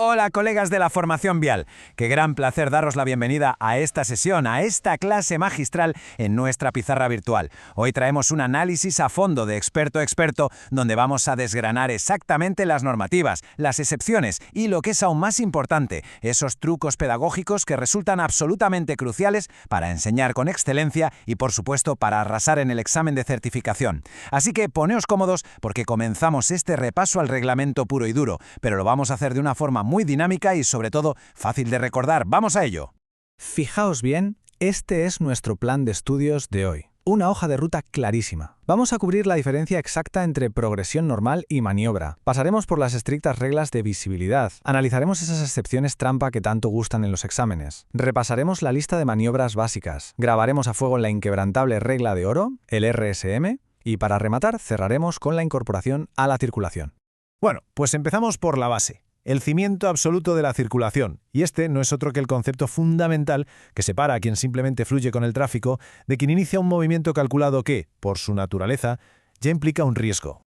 Hola colegas de la formación vial, qué gran placer daros la bienvenida a esta sesión, a esta clase magistral en nuestra pizarra virtual. Hoy traemos un análisis a fondo de experto a experto donde vamos a desgranar exactamente las normativas, las excepciones y lo que es aún más importante, esos trucos pedagógicos que resultan absolutamente cruciales para enseñar con excelencia y por supuesto para arrasar en el examen de certificación. Así que poneos cómodos porque comenzamos este repaso al reglamento puro y duro, pero lo vamos a hacer de una forma muy dinámica y sobre todo fácil de recordar. ¡Vamos a ello! Fijaos bien, este es nuestro plan de estudios de hoy. Una hoja de ruta clarísima. Vamos a cubrir la diferencia exacta entre progresión normal y maniobra. Pasaremos por las estrictas reglas de visibilidad. Analizaremos esas excepciones trampa que tanto gustan en los exámenes. Repasaremos la lista de maniobras básicas. Grabaremos a fuego la inquebrantable regla de oro, el RSM, y para rematar cerraremos con la incorporación a la circulación. Bueno, pues empezamos por la base. El cimiento absoluto de la circulación, y este no es otro que el concepto fundamental que separa a quien simplemente fluye con el tráfico de quien inicia un movimiento calculado que, por su naturaleza, ya implica un riesgo.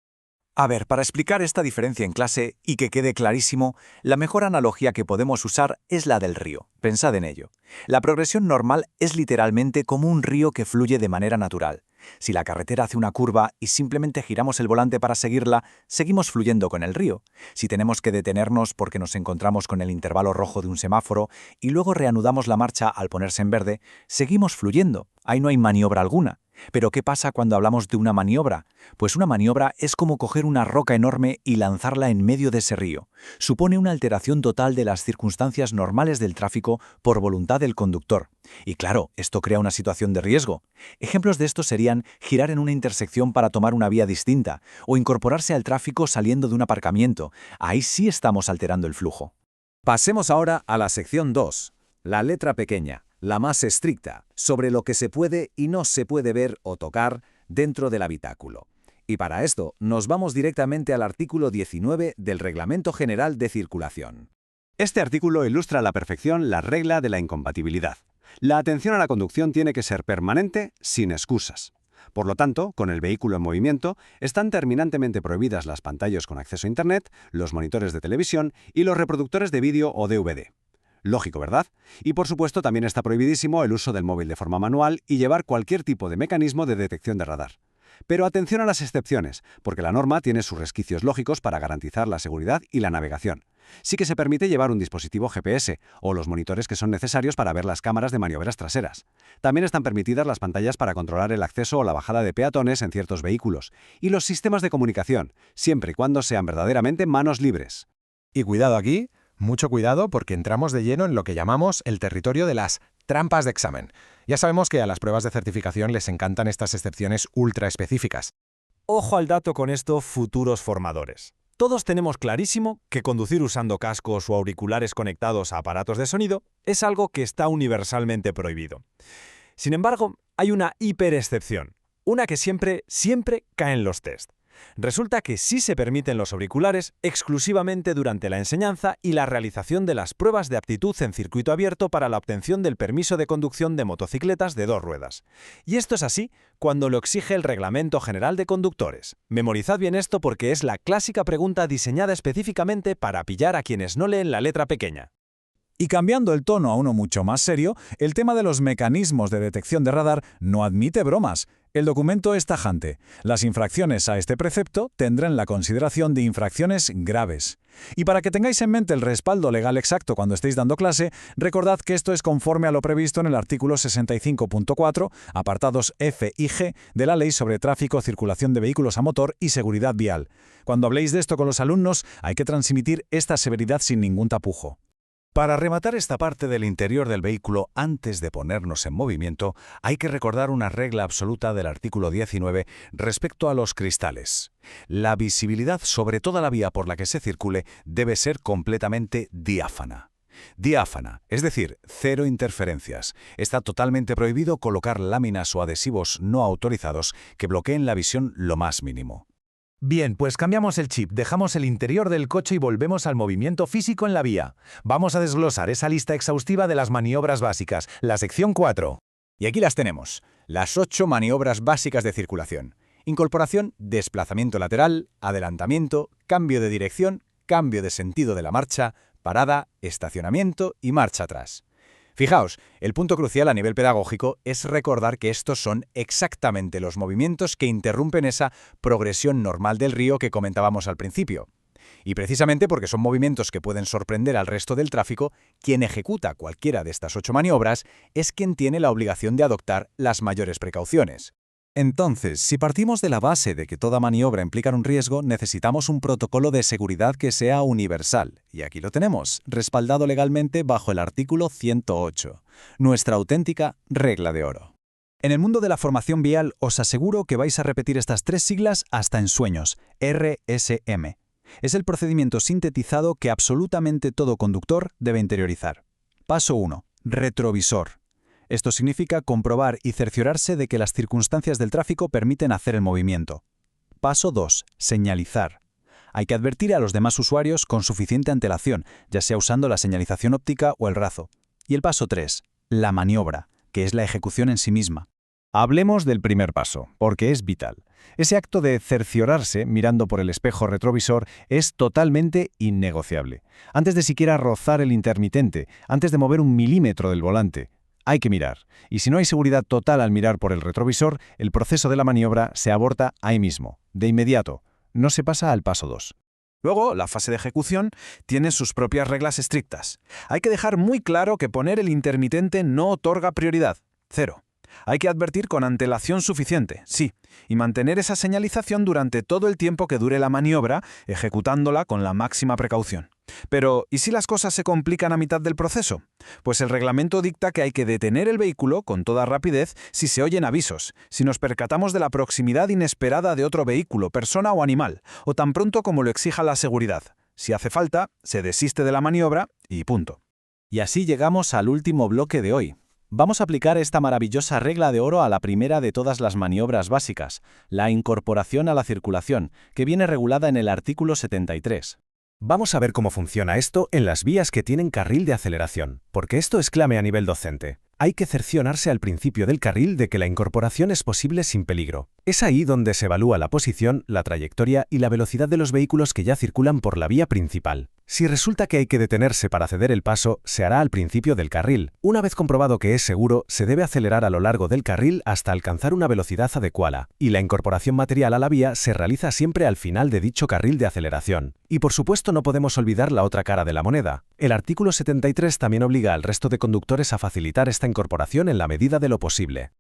A ver, para explicar esta diferencia en clase y que quede clarísimo, la mejor analogía que podemos usar es la del río. Pensad en ello. La progresión normal es literalmente como un río que fluye de manera natural. Si la carretera hace una curva y simplemente giramos el volante para seguirla, seguimos fluyendo con el río. Si tenemos que detenernos porque nos encontramos con el intervalo rojo de un semáforo y luego reanudamos la marcha al ponerse en verde, seguimos fluyendo. Ahí no hay maniobra alguna. ¿Pero qué pasa cuando hablamos de una maniobra? Pues una maniobra es como coger una roca enorme y lanzarla en medio de ese río. Supone una alteración total de las circunstancias normales del tráfico por voluntad del conductor. Y claro, esto crea una situación de riesgo. Ejemplos de esto serían girar en una intersección para tomar una vía distinta o incorporarse al tráfico saliendo de un aparcamiento. Ahí sí estamos alterando el flujo. Pasemos ahora a la sección 2, la letra pequeña, la más estricta, sobre lo que se puede y no se puede ver o tocar dentro del habitáculo. Y para esto nos vamos directamente al artículo 19 del Reglamento General de Circulación. Este artículo ilustra a la perfección la regla de la incompatibilidad. La atención a la conducción tiene que ser permanente, sin excusas. Por lo tanto, con el vehículo en movimiento, están terminantemente prohibidas las pantallas con acceso a Internet, los monitores de televisión y los reproductores de vídeo o DVD. Lógico, ¿verdad? Y por supuesto también está prohibidísimo el uso del móvil de forma manual y llevar cualquier tipo de mecanismo de detección de radar. Pero atención a las excepciones, porque la norma tiene sus resquicios lógicos para garantizar la seguridad y la navegación. Sí que se permite llevar un dispositivo GPS o los monitores que son necesarios para ver las cámaras de maniobras traseras. También están permitidas las pantallas para controlar el acceso o la bajada de peatones en ciertos vehículos y los sistemas de comunicación, siempre y cuando sean verdaderamente manos libres. Y cuidado aquí, mucho cuidado porque entramos de lleno en lo que llamamos el territorio de las trampas de examen. Ya sabemos que a las pruebas de certificación les encantan estas excepciones ultra específicas. Ojo al dato con esto, futuros formadores. Todos tenemos clarísimo que conducir usando cascos o auriculares conectados a aparatos de sonido es algo que está universalmente prohibido. Sin embargo, hay una hiperexcepción, una que siempre cae en los test. Resulta que sí se permiten los auriculares exclusivamente durante la enseñanza y la realización de las pruebas de aptitud en circuito abierto para la obtención del permiso de conducción de motocicletas de 2 ruedas. Y esto es así cuando lo exige el Reglamento General de Conductores. Memorizad bien esto porque es la clásica pregunta diseñada específicamente para pillar a quienes no leen la letra pequeña. Y cambiando el tono a uno mucho más serio, el tema de los mecanismos de detección de radar no admite bromas. El documento es tajante. Las infracciones a este precepto tendrán la consideración de infracciones graves. Y para que tengáis en mente el respaldo legal exacto cuando estéis dando clase, recordad que esto es conforme a lo previsto en el artículo 65.4, apartados F y G de la Ley sobre Tráfico, Circulación de Vehículos a Motor y Seguridad Vial. Cuando habléis de esto con los alumnos, hay que transmitir esta severidad sin ningún tapujo. Para rematar esta parte del interior del vehículo antes de ponernos en movimiento, hay que recordar una regla absoluta del artículo 19 respecto a los cristales. La visibilidad sobre toda la vía por la que se circule debe ser completamente diáfana. Diáfana, es decir, cero interferencias. Está totalmente prohibido colocar láminas o adhesivos no autorizados que bloqueen la visión lo más mínimo. Bien, pues cambiamos el chip, dejamos el interior del coche y volvemos al movimiento físico en la vía. Vamos a desglosar esa lista exhaustiva de las maniobras básicas, la sección 4. Y aquí las tenemos, las 8 maniobras básicas de circulación. Incorporación, desplazamiento lateral, adelantamiento, cambio de dirección, cambio de sentido de la marcha, parada, estacionamiento y marcha atrás. Fijaos, el punto crucial a nivel pedagógico es recordar que estos son exactamente los movimientos que interrumpen esa progresión normal del río que comentábamos al principio. Y precisamente porque son movimientos que pueden sorprender al resto del tráfico, quien ejecuta cualquiera de estas 8 maniobras es quien tiene la obligación de adoptar las mayores precauciones. Entonces, si partimos de la base de que toda maniobra implica un riesgo, necesitamos un protocolo de seguridad que sea universal. Y aquí lo tenemos, respaldado legalmente bajo el artículo 108, nuestra auténtica regla de oro. En el mundo de la formación vial os aseguro que vais a repetir estas 3 siglas hasta en sueños, RSM. Es el procedimiento sintetizado que absolutamente todo conductor debe interiorizar. Paso 1. Retrovisor. Esto significa comprobar y cerciorarse de que las circunstancias del tráfico permiten hacer el movimiento. Paso 2. Señalizar. Hay que advertir a los demás usuarios con suficiente antelación, ya sea usando la señalización óptica o el razo. Y el paso 3. La maniobra, que es la ejecución en sí misma. Hablemos del primer paso, porque es vital. Ese acto de cerciorarse mirando por el espejo retrovisor es totalmente innegociable. Antes de siquiera rozar el intermitente, antes de mover un milímetro del volante, hay que mirar. Y si no hay seguridad total al mirar por el retrovisor, el proceso de la maniobra se aborta ahí mismo, de inmediato. No se pasa al paso 2. Luego, la fase de ejecución tiene sus propias reglas estrictas. Hay que dejar muy claro que poner el intermitente no otorga prioridad. 0. Hay que advertir con antelación suficiente, sí, y mantener esa señalización durante todo el tiempo que dure la maniobra, ejecutándola con la máxima precaución. Pero, ¿y si las cosas se complican a mitad del proceso? Pues el reglamento dicta que hay que detener el vehículo con toda rapidez si se oyen avisos, si nos percatamos de la proximidad inesperada de otro vehículo, persona o animal, o tan pronto como lo exija la seguridad. Si hace falta, se desiste de la maniobra y punto. Y así llegamos al último bloque de hoy. Vamos a aplicar esta maravillosa regla de oro a la primera de todas las maniobras básicas, la incorporación a la circulación, que viene regulada en el artículo 73. Vamos a ver cómo funciona esto en las vías que tienen carril de aceleración, porque esto es clave a nivel docente. Hay que cerciorarse al principio del carril de que la incorporación es posible sin peligro. Es ahí donde se evalúa la posición, la trayectoria y la velocidad de los vehículos que ya circulan por la vía principal. Si resulta que hay que detenerse para ceder el paso, se hará al principio del carril. Una vez comprobado que es seguro, se debe acelerar a lo largo del carril hasta alcanzar una velocidad adecuada, y la incorporación material a la vía se realiza siempre al final de dicho carril de aceleración. Y por supuesto no podemos olvidar la otra cara de la moneda. El artículo 73 también obliga al resto de conductores a facilitar esta incorporación en la medida de lo posible.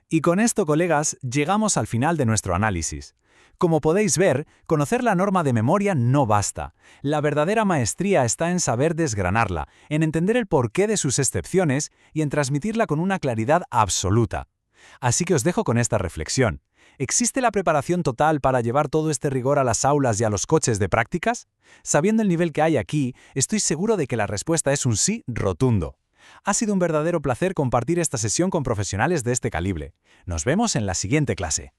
Y con esto, colegas, llegamos al final de nuestro análisis. Como podéis ver, conocer la norma de memoria no basta. La verdadera maestría está en saber desgranarla, en entender el porqué de sus excepciones y en transmitirla con una claridad absoluta. Así que os dejo con esta reflexión. ¿Existe la preparación total para llevar todo este rigor a las aulas y a los coches de prácticas? Sabiendo el nivel que hay aquí, estoy seguro de que la respuesta es un sí rotundo. Ha sido un verdadero placer compartir esta sesión con profesionales de este calibre. Nos vemos en la siguiente clase.